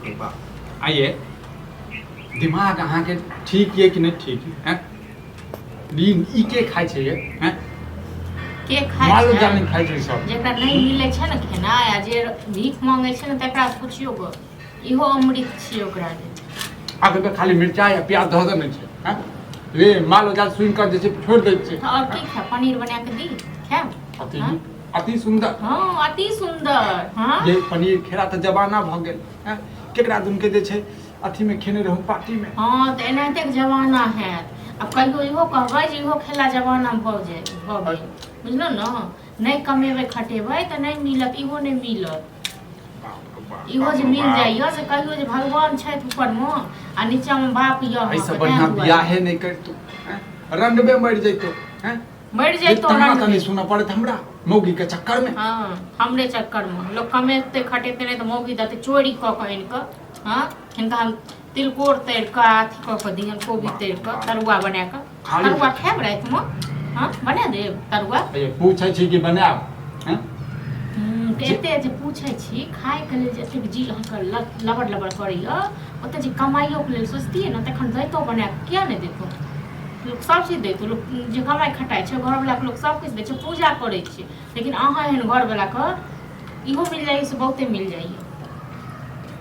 रे बाप आइए दिमाग अहाँ के ठीक ये कि नहीं ठीक है लीन ई के खाइ छै ये हैं के खाइ मालूम छै जाने खाइ छै सब जेकरा नहीं मिलै छै ने खेनाइ आ जे भीख मांगे छै ने तकरा पुछियो गो इहो अमृत छियै ओकरा लेल आगे पे खाली मिर्चाई आ प्याज धऽ देने छै हैं रे माल जाल सुन कर जैसे छोड़ दै छै और की खाय पनीर बना के दी खायब अति हाँ? अति सुंदर हाँ अति सुंदर हाँ ये पनीर खेला तऽ जमाना भऽ गेल हैं केकरा दुन के जे छै अथी में खेने रहूं पार्टी में हाँ तऽ एनाहिते जमाना हैत अब कहियो इहो कहबै जे इहो खेला जमाना भऽ गेल बुझलौ ने नहीं कमेबै खटेबै तऽ नहीं मिलत इहो नहीं मिलत इहो जे मिल जाइए से कहियो जे भगवान छथि ऊपर में आ नीचा में बाप यऽ ऐसे बढ़िया बियाहे नहीं करतौ हैं रंडबे मर जइतो हैं मर जइतो तना नहीं सुना पड़त हमरा मौगी के चक्कर में हाँ हमरे चक्कर में लोग कमेते खटेते नहीं तो मौगी देते चोरी कऽ के आनि कऽ हाँ हिनका हम तिलकोर तैर कऽ अथी कऽ के दिहन कोबी तैर कऽ तरुआ बना कऽ तरुआ खायब राति में हाँ बना देब तरुआ पूछै छी कि बनाब हैं एते जे पूछै छी खाय के लेल जे एतेक जी अहाँके लबड़ लबड़ करैया ओते जे कमाइयो के लेल सोचतियै ने तखन दैतो बना के किया नहि देतो लोक सब चीज देतो लोक जे कमाइ खटाइ छै घरवला के लोक सब किछु दै छै पूजा करै छै लेकिन अहाँ एहन घरवला के इहो मिल जाइए से बहुते मिल जाइए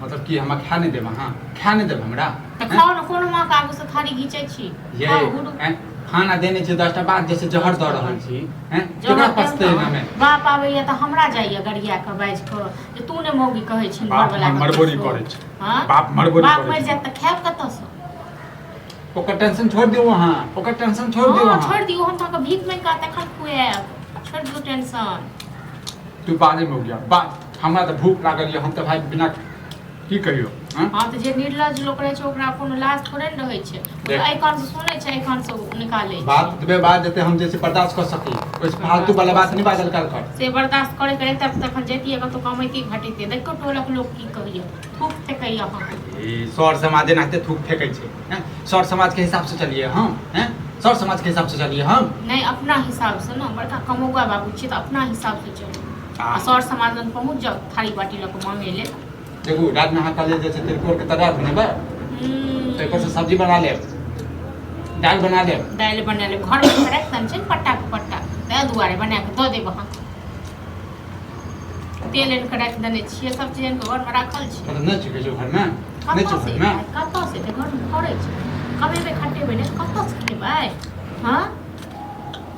मतलब कि हमरा खा नहीं देब अहाँ खा नहीं देब हमरा तऽ खाओ ने कोनो माँ के आगू से थारी घीचै छी ये खाओ, गुरु। खाना देने छै 10टा बाद जैसे जहर दऽ रहल छी हैं केकरा पछतै ना में बाप आबैया तऽ हमरा जाइया गरिया के बाजि के जे तू ने मौगी कहै छी घरवला के मरबोरी करै छै हाँ बाप मरबोरी बाप करै मरि छै जायत तऽ खायब कतऽ से ओकर टेंशन छोड़ दियौ अहाँ ओकर टेंशन छोड़ दियौ हाँ अहाँ छोड़ दियौ हम तो भीख में का तखन खुआएब छोड़ दियौ टेंशन तू बाजे में हो गया बात हमरा तऽ भूख लागल ये हम तऽ भाई बिना की कहियो हैं हाँ तो जे निर्लज लोक रहै छै ओकरा कोनो लाज थोड़े ने रहै छै ओ एहि कान से सुनै छै एहि कान से निकालै छै बात तबे बात जते हम जैसे बर्दाश्त कर सकी ओइसे फालतू वाला बात नहीं बाजल कर से बर्दाश्त करे के रहता तखन जैतिए कतौ कमैती घटिते देखो टोलक लोग की कहिए थूक फेंकैया अहाँ ई सर समाज नाते थूक फेंकै छै हैं सर समाज के हिसाब से चलिए हम हैं सर समाज के हिसाब से चलिए हम नहीं अपना हिसाब से ना बड़का कमौआ बाबू छियै तऽ अपना हिसाब से चलू आ सर समाज लग पहुँच जाओ थारी बाटी लऽ के मांगे ले देखो रात में हाथ ले जैसे तिलकोर के तरह बनेबे तो एक से सब्जी बना ले दाल बना ले दाल बना ले घर में रख दन छै पट्टा के पट्टा तै दुआरे बना के दऽ देब अहाँ तेल एन के रख देने छियै सब चीज के घर में राखल छै मतलब नहीं छिके जो घर में नहीं कतऽ छिके से घर में कतऽ से तऽ घर में फड़ै छै कमेबै खटेबै ने कतऽ से खेबै हाँ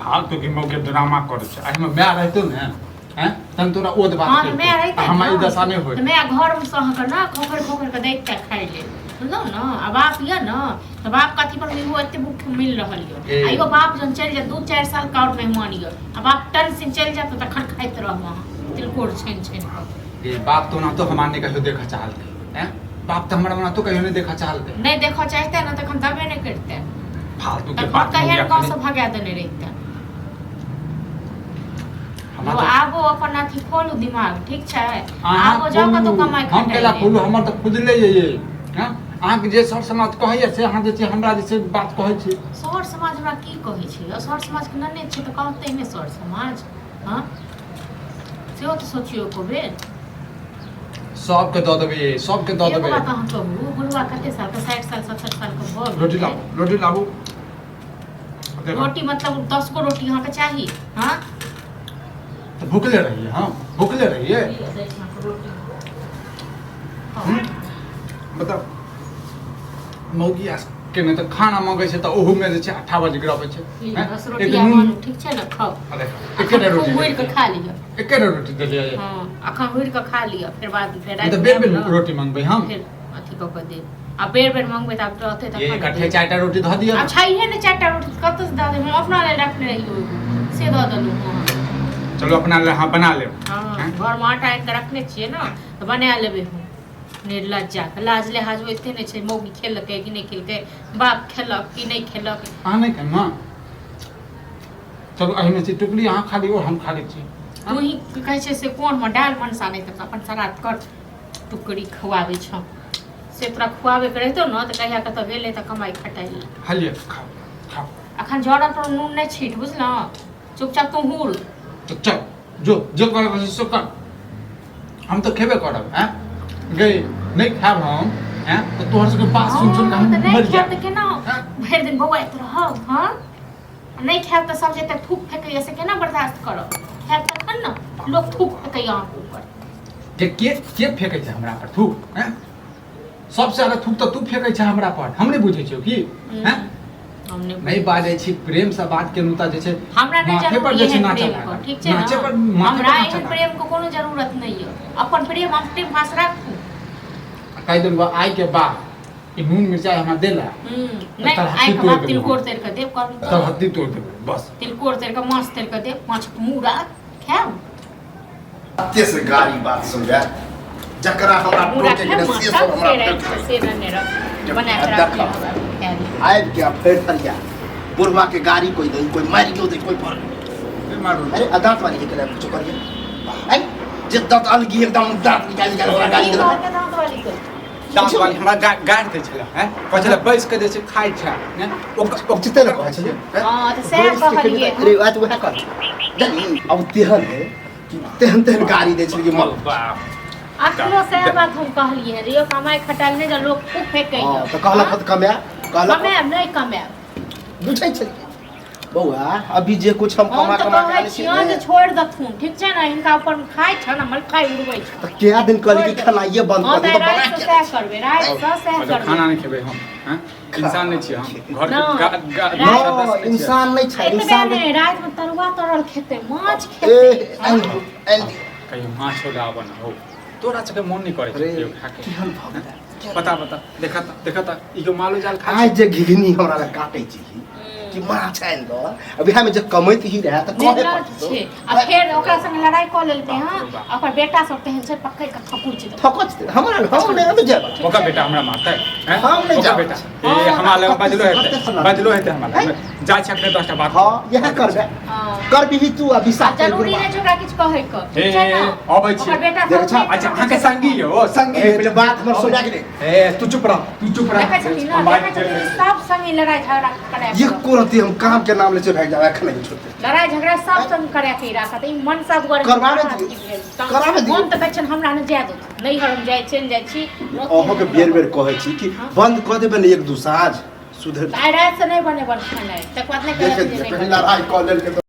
फालतू की मौके ड्रामा करे छै आ हम मैं रहतो ने हैं तन तोरा ओद बात हाँ तो मैं रहते हम ई दशा नहीं होय तो मैं घर में सह कर ना खोखर खोखर के देख के खाइ ले बुझलौ ना आ बाप ये ना तो बाप कथी पर इहो एते भूख मिल रहल ये आ इहो बाप जन चल जा 2-4 साल का और मेहमान ये आ बाप टन से चल जात त खट खाइत रह वहां तिलकोर छन छन के ये बाप तो ना तो हमारे कहियो देखा चाहते हैं बाप तो हमरा ना तो कहियो नहीं देखा चाहते नहीं देखो चाहते ना तखन दबे नहीं करते फालतू के तब बात कहिया हो गांव गया से भगा देने रहते हमरा वो तो आबो अपन अथी खोलू दिमाग ठीक छै अहाँ आबो जाओ कतौ कमाई हम केला खटाई खोलू हमर तऽ खुजले ये हैं अहाँ के जे सर समाज कहैया से अहाँ जे छै हमरा जे छै बात कहै छी सर समाज हमरा की कहै छै सर समाज के नन्हे छै तऽ कहते ने सर समाज हाँ सेहो तऽ सोचियो को बेर सबके दऽ देबै सबके दऽ एगो देबै बात अहाँ कहू बुढ़वा कते साल के 60 साल 70 साल के भऽ रोटी गेलै। लाबू रोटी लाबू रोटी मतलब 10 गो रोटी अहाँ के चाही हाँ तो भूखले रहिए हाँ भूखले रहिए मतलब मौगी के में तो खाना मांगे छै तऽ ओहू में जे छै 8 बजे गिराबै छै हैं? 10 एक रोटी नून मानू ठीक छै ना खाओ आ देखो एकेटा रोटी हुइर के खा लिअ एकेटा रोटी देलियै ये हाँ अखन हुइर के खा लिअ फिर बाद फिर मतलब बेर बेर रोटी मांगबै हम फिर अथी कऽ के दे आ बेर बेर मांगबै तऽ आब रहतै ये तखन इकट्ठे 4टा रोटी धऽ दियौ अब छैहे ने 4टा रोटी कतऽ से दऽ देब हम अपना लेल रखने रहियो से दऽ देलहुँ हाँ चलो अपना ले हाँ बना ले हाँ घर में आटा आनि कऽ रखने छियै ने तऽ बना लेबै हम निर्लज्जा के लाज लिहाज होइते नहि छै मौगी खेलकै कि नहि खेलकै बाप खेलक कि नहि खेलक अहाँ नहीं खाए माँ चलो अहिमे से टुकड़ी अहाँ खा लियो हम खा लै छी तू ही कहै छै से कोन में डाल मनसा नहि तऽ अपन सरात कर टुकड़ी खुआबै छौ से तोरा खुआबै के रहितौ ने तऽ कहिया कतऽ गेलै तऽ कमाइ खटाइ खालिए खाओ खाओ अखन जड़ल पर नून नहि छीट बुझलहुँ चुपचाप तू हुल तो चल जो जो कर सो कर हम तो खेबे करब हैं गई नहीं खाब हम हैं तो तोहर सबके बात सुन के हम तऽ नहीं मर खायब जाए तऽ केना भरि दिन बौआइत रहब हाँ नहीं खायब तऽ सब जते थूक फेंकैया से केना बर्दाश्त करब खायब तखन ना लोग थूक फेंकैया अहाँके ऊपर के फेंकै छै हमरा पर थूक हैं सबसे ज्यादा थूक तो तू फेंकै छै हमरा पर हम नहीं बुझै छियौ की हैं हमने नहीं बाजै छी प्रेम से बात केनु त जे छै हमरा नहीं माथे पर जरूर जे छै एहन नाचऽ प्रेम लागल। के ठीक छै नाचे पर ना माथे पर हमरा नाचऽ एहन लागल। प्रेम के कोनो जरूरत नहीं है अपन प्रेम हम प्रेम पास राखू कहि दिन आई के बाद ई नून मिर्चाई हमरा देला नहीं तर आई हत्ती के तोड़ बाद देबै तिलकोर हम। तेल के देब कर तब हद्दी तोड़ देबै बस तिलकोर तेल के मांस तेल के देब 5 मूड़ा खाएब अत्ते से गाड़ी बात समझा जकरा हमरा मूड़ा टोके के खाएब से मांस सब हमरा से रहने रख बना के रख आइ क्या फेर फरिया बुढ़वा के गाड़ी कोई दे कोई मार क्यों दे कोई पर मारू अरे अदांत वाली के लिए कुछ करिए आई जे दांत अलगी एकदम दांत निकाल निकाल हमरा गाड़ी दे दांत वाली हमरा गाड़ दै छला हैं पछले बैस के जे छै खाइ छै ने ओ चिते न कहै छै हां त सएह कहलिए अरे आज वह कर जनी अब तेहन है तेहन गाड़ी दे छै कि मल अखनो सएह बात हम कहलिए रे कमाई खटाल नहीं जा लोग खूब फेंकै हां तो कहला खत कमाया कहला कमाएब नहीं कमाएब बुझै छै बौआ अभी जे कुछ हम हम कमा तो कमा कहै के छियै जे छोड़ दथुन ठीक छै ना इनका ऊपर खाइ छ ना मलखाई उड़बै छ तो क्या दिन कहली कि खानाइए बंद हां कर दे त तो बना रात के से सएह करबै रात से सएह अच्छा करबै खाना नहीं खेबै हम हैं इंसान नहीं छियै हम घर ना। के नो इंसान नहीं छै एतबे इंसान नहीं रात में तरुआ तरल खेतै माछ ए खेतै एंडी कहियो माछ होला बना हो तोरा सबके मन नहीं करे अरे छै खा के केहन भगदा बता देखा ता ई जो मालो जाल खा आज जे घिघनी हमरा लग काटै छी कि माछ आइन दो अभी हमें जे कमैत ही रहे त कहे निर्लज छै आ फेर ओकरा संग लड़ाई क लेलकै हां ओकर बेटा सब तेहन छै पकड़ के थकुर छै ठकत हमरा हम नहीं जेब ओका बेटा हमरा मारतै हैं हम नहीं ओका जाब। बेटा ए हमरा लग बजलो हेतै हमरा लग जा छै अपने 10टा बात हां यह करबे हां करबी ही तू अभी साथ जरूरी नहीं छै ओकरा किछ कहै क ए ठीक छै ना अबै छी ओकर बेटा देख सब अच्छा अच्छा अहाँ के संगी हो संगी पहले बात हमर सुना के दे ए तू चुप रह देखै छथिन ना देखै छथिन सब संगे लड़ाई झगड़ा करे ये कोरती हम काम के नाम ले से भाग जावे एखन नहीं छोड़ते लड़ाई झगड़ा सब संग करे के राखत ई मन सब गोरे करबावे करावे मन त कहै हमरा न जाय दो नहीं हम जाय चल जाय छी अहो के बेर बेर कहै छी कि बंद क देबे ने एक दू साँझ सुधर आइ रात से नहीं बने बन खाना तक बात नहीं देखे करे पहले लड़ाई क लेल के